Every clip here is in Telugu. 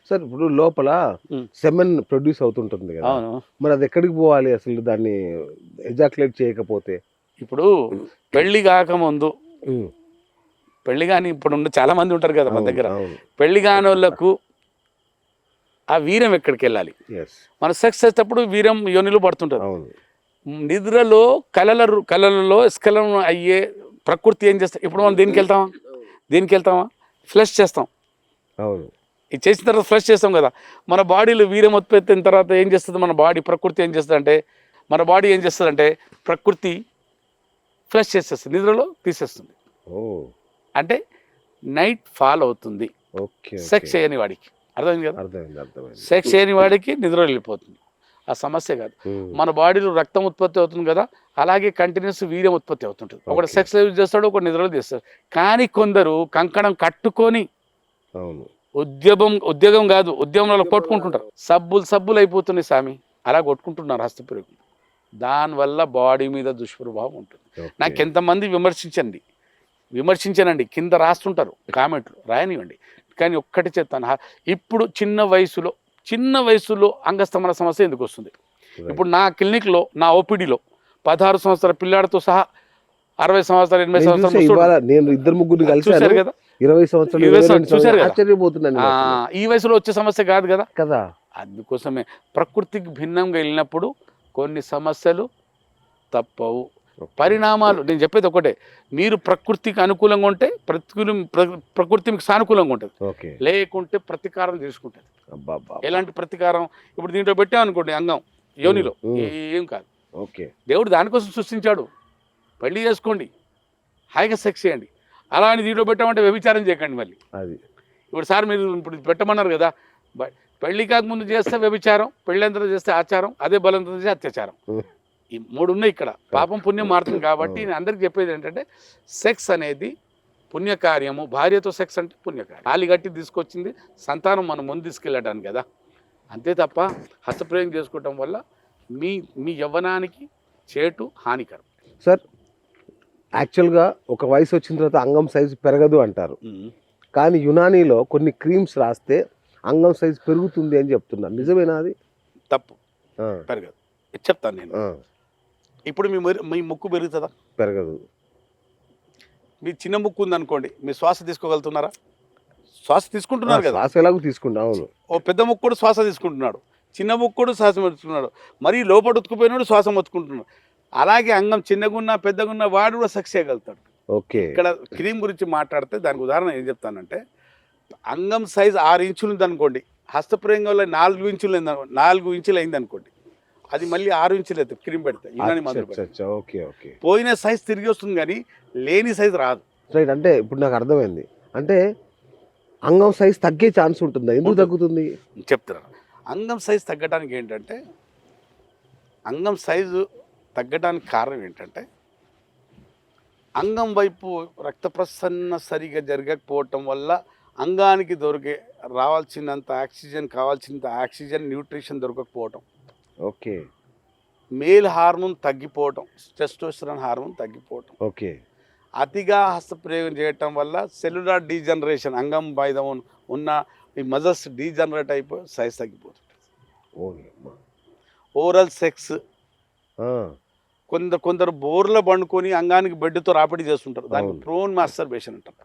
సార్ ఇప్పుడు లోపల ఉమ్. సెమెన్ ప్రొడ్యూస్ అవుతుంటుంది కదా, అవును. మరి అది ఎక్కడికి పోవాలి అసలు దాన్ని ఎజాక్యులేట్ చేయకపోతే? ఇప్పుడు పెళ్లి కాకముందు, ఉమ్, పెళ్లి కాని ఇప్పుడు చాలా మంది ఉంటారు కదా మన అవును దగ్గర. అవును. పెళ్లి కాని వాళ్ళకు ఆ వీర్యం ఎక్కడికి వెళ్ళాలి? ఎస్, మన సెక్స్ చేసేటప్పుడు వీర్యం యోనిలో పడుతుంటుంది. అవును. నిద్రలో కళలలో స్ఖలనం అయ్యే ప్రకృతి ఏం చేస్తాం? ఇప్పుడు మనం దీనికి వెళ్తామా ఫ్లష్ చేస్తాం. అవును. ఇది చేసిన తర్వాత ఫ్లష్ చేస్తాం కదా. మన బాడీలో వీర్యం ఉత్పత్తి అయిన తర్వాత ఏం చేస్తుంది మన బాడీ? ప్రకృతి ఏం చేస్తుంది అంటే ప్రకృతి ఫ్లష్ చేసేస్తుంది, నిద్రలో తీసేస్తుంది. ఓ, అంటే నైట్ ఫాల్ అవుతుంది ఓకే. సెక్స్ చేయని వాడికి. అర్థమైంది కదా? అర్థమైంది. సెక్స్ చేయని వాడికి నిద్ర వెళ్ళిపోతుంది. ఆ సమస్య కాదు. మన బాడీలో రక్తం ఉత్పత్తి అవుతుంది కదా, అలాగే కంటిన్యూస్ వీర్యం ఉత్పత్తి అవుతుంటుంది. ఒకటి సెక్స్ యూజ్ చేస్తాడు, ఒకటి నిద్రలో చేస్తాడు. కానీ కొందరు కంకణం కట్టుకొని అవును. ఉద్యోగం కాదు, ఉద్యమంలో కొట్టుకుంటుంటారు. సబ్బులు అయిపోతున్నాయి స్వామి, అలా కొట్టుకుంటున్నారు హస్తప్రయోగం. దానివల్ల బాడీ మీద దుష్ప్రభావం ఉంటుంది. నాకు ఎంతమంది విమర్శించనండి, కింద రాస్తుంటారు కామెంట్లు, రాయనివ్వండి. కానీ ఒక్కటి చెప్తాను, ఇప్పుడు చిన్న వయసులో అంగస్తమన సమస్య ఎందుకు వస్తుంది? ఇప్పుడు నా క్లినిక్లో, నా ఓపీడీలో 16 సంవత్సరాల పిల్లాడితో సహా 60 సంవత్సరాలు 80 సంవత్సరాలు నేను ఇద్దరు ముగ్గురు చూశారు కదా. 20 సంవత్సరాలు చూశారు కదా. ఆశ్చర్యపోతున్నాను. ఈ వయసులో వచ్చే సమస్య కాదు కదా కదా. అందుకోసమే ప్రకృతికి భిన్నంగా వెళ్ళినప్పుడు కొన్ని సమస్యలు తప్పవు. పరిణామాలు నేను చెప్పేది ఒకటే, మీరు ప్రకృతికి అనుకూలంగా ఉంటే ప్రకృతి మీకు సానుకూలంగా ఉంటుంది, లేకుంటే ప్రతీకారం తీసుకుంటుంది. ఎలాంటి ప్రతీకారం? ఇప్పుడు దీంట్లో పెట్టామనుకోండి అంగం యోనిలో, ఏం కాదు. దేవుడు దానికోసం సృష్టించాడు. పెళ్లి చేసుకోండి, హాయిగా సెక్స్ చేయండి. అలా అని దీంట్లో పెట్టామంటే వ్యభిచారం చేయకండి మళ్ళీ. ఇప్పుడు సార్ మీరు ఇప్పుడు పెట్టమన్నారు కదా, పెళ్లి కాకముందు చేస్తే వ్యభిచారం, పెళ్ళంతా చేస్తే ఆచారం, అదే బలంతో చేస్తే అత్యాచారం. ఈ 3 ఉన్నాయి ఇక్కడ. పాపం పుణ్యం మారుతుంది. కాబట్టి నేను అందరికి చెప్పేది ఏంటంటే, సెక్స్ అనేది పుణ్యకార్యము. భార్యతో సెక్స్ అంటే పుణ్యకార్యం. తాళి కట్టి తీసుకొచ్చింది సంతానం మనం ముందు తీసుకెళ్ళడానికి కదా, అంతే తప్ప హస్తప్రయోగం చేసుకోవటం వల్ల మీ యవ్వనానికి చేటు హానికరం. సార్, యాక్చువల్గా ఒక వయసు వచ్చిన తర్వాత అంగం సైజు పెరగదు అంటారు, కానీ యునానీలో కొన్ని క్రీమ్స్ రాస్తే అంగం సైజు పెరుగుతుంది అని చెప్తున్నారు. నిజమేనా అది? తప్పు, పెరగదు. చెప్తాను నేను. ఇప్పుడు మీ ముక్కు పెరుగుతుందా? పెరగదు. మీ చిన్న ముక్కు ఉందనుకోండి, మీ శ్వాస తీసుకోగలుగుతున్నారా? శ్వాస తీసుకుంటున్నారు కదా. శ్వాస ఎలాగో తీసుకుంటా. అవును. ఓ పెద్ద ముక్కు కూడా శ్వాస తీసుకుంటున్నాడు, చిన్న ముక్కు కూడా శ్వాస మొత్తుకున్నాడు, మరీ లోపల ఉతుకుపోయినాడు శ్వాస మొత్తుకుంటున్నాడు. అలాగే అంగం చిన్నగున్నా పెద్దగున్నా వాడు కూడా సెక్స్ చేయగలుగుతాడు. ఇక్కడ క్రీమ్ గురించి మాట్లాడితే దానికి ఉదాహరణ ఏం చెప్తానంటే, అంగం సైజ్ 6 ఇంచులు ఉందనుకోండి, హస్తప్రయోగంలో 4 ఇంచులు 4 ఇంచులు అయింది అనుకోండి, అది మళ్ళీ 6 ఇంచులు అవుతుంది క్రీమ్ పెడితే. పోయిన సైజ్ తిరిగి వస్తుంది, కానీ లేని సైజ్ రాదు. రైట్. అంటే ఇప్పుడు నాకు అర్థమైంది. అంటే అంగం సైజ్ తగ్గే ఛాన్స్ ఉంటుందా? ఎందుకు తగ్గుతుంది చెప్తాను. అంగం సైజ్ తగ్గడానికి ఏంటంటే, అంగం సైజు తగ్గడానికి కారణం ఏంటంటే, అంగం వైపు రక్త ప్రసరణ సరిగా జరగకపోవటం వల్ల అంగానికి కావాల్సినంత ఆక్సిజన్ న్యూట్రిషన్ దొరకకపోవటం, మేల్ హార్మోన్ తగ్గిపోవటం, టెస్టోస్టెరాన్ హార్మోన్ తగ్గిపోవటం, అతిగా హస్తప్రయోగం చేయటం వల్ల సెల్యులార్ డీజనరేషన్, అంగం పైన ఉన్న ఈ మజిల్స్ డీజనరేట్ అయిపోయి సైజ్ తగ్గిపోతుంది. ఓరల్ సెక్స్, కొందరు బోర్లో పండుకొని అంగానికి బెడ్తో రాపిడి చేస్తుంటారు, దానికి ప్రోన్ మాస్టర్బేషన్ అంటారు.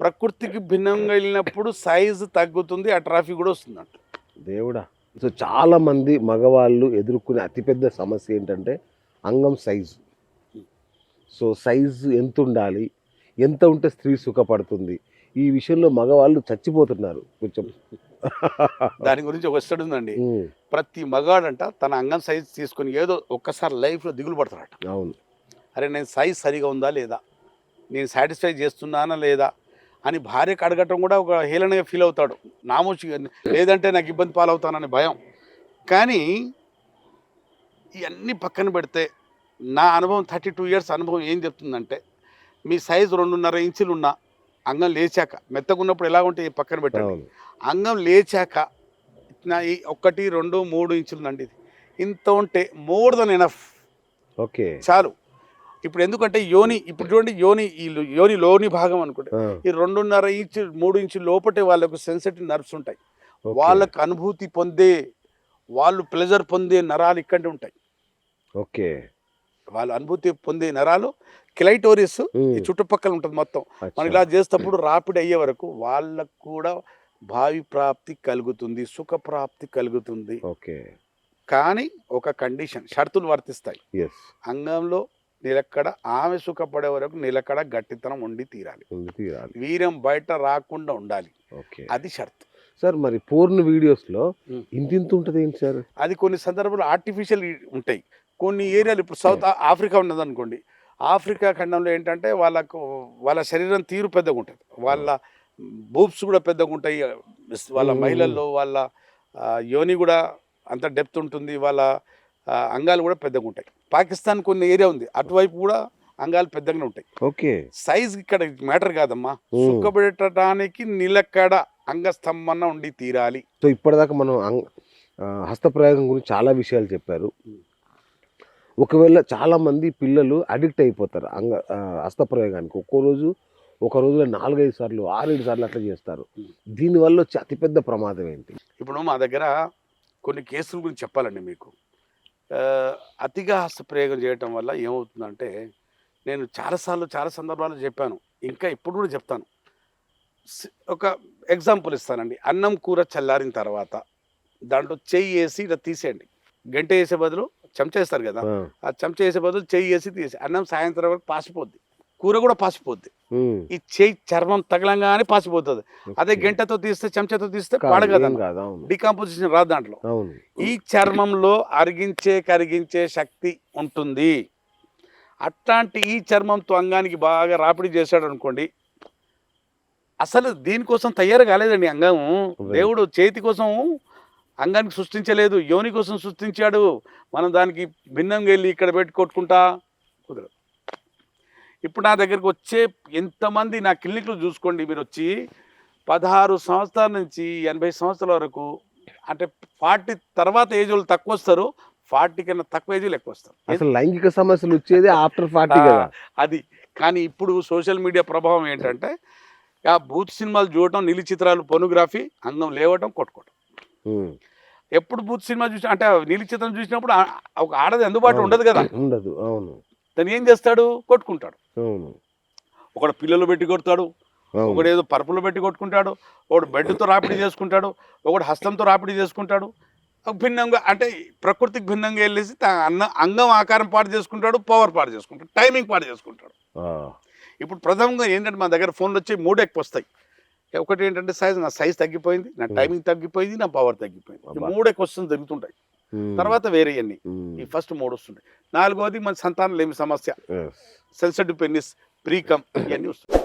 ప్రకృతికి భిన్నంగా వెళ్ళినప్పుడు సైజు తగ్గుతుంది, అట్రాఫీ కూడా వస్తుంది అంట. దేవుడా. సో చాలా మంది మగవాళ్ళు ఎదుర్కొనే అతిపెద్ద సమస్య ఏంటంటే అంగం సైజు. సో సైజు ఎంత ఉండాలి, ఎంత ఉంటే స్త్రీ సుఖపడుతుంది, ఈ విషయంలో మగవాళ్ళు చచ్చిపోతున్నారు. కొంచెం దాని గురించి ఒక స్టడీ ఉందండి. ప్రతి మగాడంట తన అంగం సైజు తీసుకొని ఏదో ఒక్కసారి లైఫ్లో దిగులు పడతాడట. అవును. అరే నేను సైజ్ సరిగా ఉందా లేదా, నేను సాటిస్ఫై చేస్తున్నానా లేదా అని భార్యకు అడగటం కూడా ఒక హేళనగా ఫీల్ అవుతాడు, నామోచిగా, లేదంటే నాకు ఇబ్బంది పాలవుతానని భయం. కానీ ఇవన్నీ పక్కన పెడితే నా అనుభవం 32 years అనుభవం ఏం చెప్తుందంటే, మీ సైజు 2.5 ఇంచులు ఉన్న అంగం లేచాక, మెత్తగున్నప్పుడు ఎలా ఉంటే పక్కన పెట్టండి, అంగం లేచాక 1, 2, 3 ఇంచులు అండి, ఇంత ఉంటే మోర్ దెన్ ఎనఫ్, చాలు. ఇప్పుడు ఎందుకంటే ఇప్పుడు చూడండి, యోని లోని భాగం అనుకుంటే ఈ 2.5 ఇంచు 3 ఇంచుల లోపటే వాళ్ళకు సెన్సిటివ్ నర్వ్స్ ఉంటాయి. Okay. వాళ్ళకు అనుభూతి పొందే, వాళ్ళు ప్లెజర్ పొందే నరాలు ఇక్కడే ఉంటాయి. ఓకే. వాళ్ళ అనుభూతి పొందే నరాలు క్లైటోరిస్ ఈ చుట్టుపక్కల ఉంటుంది మొత్తం. మనం ఇలా చేసేటప్పుడు రాపిడ్ అయ్యే వరకు వాళ్ళకు కూడా భావి ప్రాప్తి కలుగుతుంది, సుఖ ప్రాప్తి కలుగుతుంది. ఓకే. కానీ ఒక కండిషన్, షరతులు వర్తిస్తాయి. yes అంగంలో నిలకడ, ఆమె సుఖపడే వరకు నిలకడ గట్టితనం ఉండి తీరాలి. వీర్యం బయట రాకుండా ఉండాలి. ఓకే. అది షరతు. సార్ మరి పోర్న్ వీడియోస్లో ఇంత ఉంటుంది ఏంటి సార్? అది కొన్ని సందర్భాలు ఆర్టిఫిషియల్ ఉంటాయి. కొన్ని ఏరియాలు ఇప్పుడు సౌత్ ఆఫ్రికా ఉన్నది అనుకోండి, ఆఫ్రికా ఖండంలో ఏంటంటే వాళ్ళ శరీరం తీరు పెద్దగా ఉంటుంది, వాళ్ళ బూబ్స్ కూడా పెద్దగా ఉంటాయి, వాళ్ళ మహిళల్లో వాళ్ళ యోని కూడా అంత డెప్త్ ఉంటుంది, వాళ్ళ అంగాలు కూడా పెద్దగా ఉంటాయి. పాకిస్తాన్ కొన్ని ఏరియా ఉంది, అటువైపు కూడా అంగాలు పెద్దగానే ఉంటాయి. ఓకే. సైజ్ ఇక్కడ మ్యాటర్ కాదమ్మా, సుఖపెట్టడానికి నిలకడ అంగస్తంభన ఉండి తీరాలి. సో ఇప్పటిదాకా మనం హస్తప్రయోగం గురించి చాలా విషయాలు చెప్పారు. ఒకవేళ చాలామంది పిల్లలు అడిక్ట్ అయిపోతారు హస్తప్రయోగానికి. ఒక రోజులో 4-5 సార్లు 6-7 సార్లు అట్లా చేస్తారు. దీనివల్ల వచ్చే అతిపెద్ద ప్రమాదం ఏంటి? ఇప్పుడు మా దగ్గర కొన్ని కేసుల గురించి చెప్పాలండి మీకు. అతిగా హస్తప్రయోగం చేయటం వల్ల ఏమవుతుందంటే, నేను చాలా సందర్భాల్లో చెప్పాను, ఇంకా ఇప్పుడు కూడా చెప్తాను. ఒక ఎగ్జాంపుల్ ఇస్తానండి. అన్నం కూర చల్లారిన తర్వాత దాంట్లో చెయ్యి వేసి ఇలా తీసేయండి. గంట వేసే బదులు చెంచా వేస్తారు కదా, ఆ చెంచా వేసే బదులు చెయ్యి వేసి తీసి అన్నం సాయంత్రం వరకు పాసిపోద్ది, కూర కూడా పాసిపోద్ది. ఈ చెయ్యి చర్మం తగలంగానే పాసిపోతుంది. అదే గంటతో తీస్తే, చెంచాతో తీస్తే పడగదా, డికాంపోజిషన్ రాదు దాంట్లో. ఈ చర్మంలో కరిగించే శక్తి ఉంటుంది. అట్లాంటి ఈ చర్మంతో అంగానికి బాగా రాపిడి చేశాడు అనుకోండి, అసలు దీనికోసం తయారు కాలేదండి అంగం. దేవుడు చేతి కోసం అంగానికి సృష్టించలేదు, యోని కోసం సృష్టించాడు. మనం దానికి భిన్నంగా వెళ్ళి ఇక్కడ పెట్టి కొట్టుకుంటా కుదరదు. ఇప్పుడు నా దగ్గరికి వచ్చే ఎంతమంది నా క్లినిక్లో చూసుకోండి, మీరు వచ్చి 16 సంవత్సరాల నుంచి 80 సంవత్సరాల వరకు, అంటే 40 తర్వాత ఏజ్ వాళ్ళు తక్కువ వస్తారు, 40 కన్నా తక్కువ ఏజ్ ఎక్కువ వస్తారు. అసలు లైంగిక సమస్యలు వచ్చేది ఆఫ్టర్ 40 కదా. అది కానీ ఇప్పుడు సోషల్ మీడియా ప్రభావం ఏంటంటే, ఆ బూత్ సినిమాలు చూడటం, నీలి చిత్రాలు, పొర్నోగ్రఫీ, అందం లేవటం, కొట్టుకోవటం. ఎప్పుడు బూత్ సినిమా చూసి, అంటే నీలి చిత్రం చూసినప్పుడు ఒక ఆడది అందుబాటులో ఉండదు కదా, ఉండదు. అవును. దాన్ని ఏం చేస్తాడు, కొట్టుకుంటాడు. అవును. ఒకడు పిల్లలు పెట్టి కొడతాడు, ఒకడు ఏదో పరుపులో పెట్టి కొట్టుకుంటాడు, ఒకడు బెడ్తో రాపిడి చేసుకుంటాడు, ఒకడు హస్తంతో రాపిడి చేసుకుంటాడు. భిన్నంగా, అంటే ప్రకృతికి భిన్నంగా వెళ్ళేసి అంగం ఆకారం పాటు చేసుకుంటాడు, పవర్ పాటు చేసుకుంటాడు, టైమింగ్ పాటు చేసుకుంటాడు. ఇప్పుడు ప్రథమంగా ఏంటంటే మా దగ్గర ఫోన్లు వచ్చి 3 ఎక్కువ వస్తాయి. ఒకటి ఏంటంటే నా సైజ్ తగ్గిపోయింది, నా టైమింగ్ తగ్గిపోయింది, నా పవర్ తగ్గిపోయింది. 3 ఎక్కువ వస్తుంది జరుగుతుంటాయి. తర్వాత వేరే అన్ని ఈ ఫస్ట్ 3 వస్తుంటాయి. 4వది మన సంతానం లేమి సమస్య, సెన్సిటివ్ పెనిస్, ప్రీకమ్, ఇవన్నీ వస్తాయి.